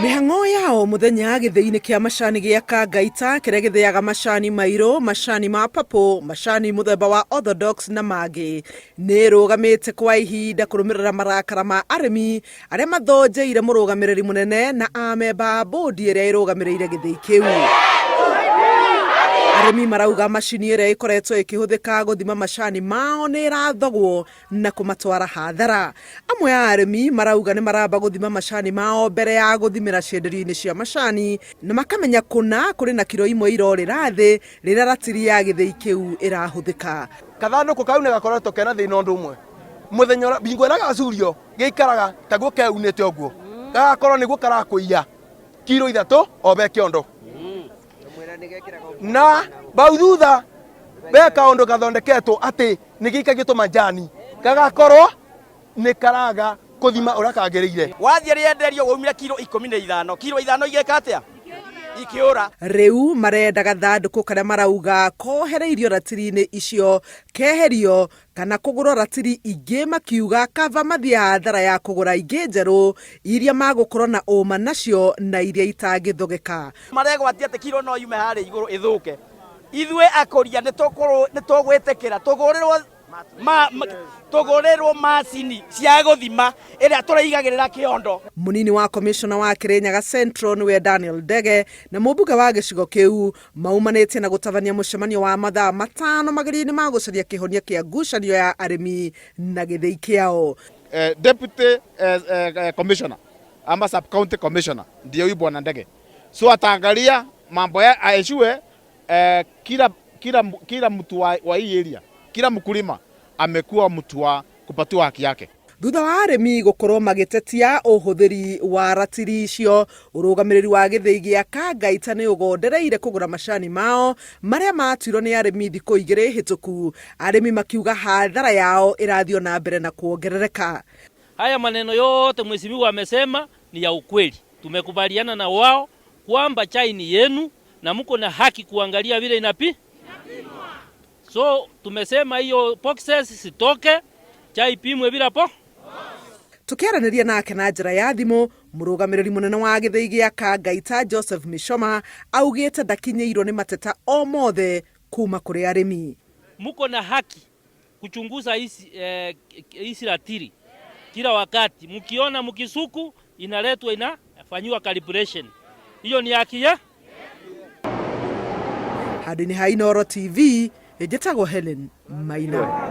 Mihang'o yao muthenya githii-ini kia macani gia Kangaita kiria githiaga macani mairo, macani ma papo, macani muthemba wa orthodox na mangi ni rugamite kwa ihinda kurumirira marakara ma arimi aria mathonjeire murugamiriri munene na amemba bodi iria irugamiririre githii kiu. Arimi marauga macini iria ikoretwo ikihuthika guthima macani mao ni irathogwo na kumatwara hathara. Amwe ya arimi marauga ni maramba guthima macani mao mbere ya guthimira cienderio-ini cia macani na makamenya kuna kuri na kiro imwe irorira thi rira ratiri ya githii kiu irahuthika. Kathanduku kau ni gakoretwo kena thina undu umwe. Muthenya bingo ira gacurio giikaraga taguo keunite uguo. Gagakorwo niguo karakuiya kiro 3 o be kiondo. Na bau thutha beka undu gathondeketwo ati nigikagitwo majani gagakorwo ni karaga kuthima uria kagiriire. Wathie rienderio waumire kilo 15 kilo 5 igeka atia ikiura. Riu marenda gathanduku karia marauga kohereirio ratiri-ini icio keherio kana kugurwo ratiri ingi makiuga kava mathie hathara ya kugura ingi njeru iria magukorwo na uma nacio na iria itangithogeka. Maregwatia ati kilo no yume hari iguru ithuke. Ithwe akoria ni tugwitikira tugurirwo macini cia guthima iria turaigagirira kiondo. Munini wa commissioner wa Kirinyaga Central niwe Daniel Dege na mubuga wa gicigo kiu maumanite na gutavania mucemanio wa mathaa 5 magiri-ini ma gucaria kihonia kia ngucanio ya arimi na githii kiao. Deputy commissioner ama sub county commissioner ndio huyu bwana Ndege, so ataangalia mambo ya aishue kila mtu wa hii area, kila mkulima amekuwa mtu wa kupatiwa haki yake. Thutha wa arimi gukorwo magitetia uhuthiri wa ratiri icio, urugamiriri wa githii gia Kangaita ni ugondereire kugura macani mao maria matwirwo ni arimi thiku 2 hituku. Arimi makiuga hathara yao irathio na mbere na kuongerereka. Haya maneno yote mheshimiwa amesema ni ya ukweli. Tumekubaliana na wao kwamba chai ni yenu na mko na haki kuangalia vile inapimwa. So tumesema hiyo boxes sitoke, chai pimwe bila po. Tukiaraniria nake na njira ya thimu, murugamiriri munene wa githii gia Kangaita Joseph Mishoma augite ndakinyeirwo ni mateta o mothe kuma kuri arimi. Muko na haki kuchunguza hizi ratiri kila wakati. Mkiona mkisuku inaletwa inafanywa calibration. Hiyo ni haki ya Hadini ha Inooro TV, ejetagwo Helen Maina.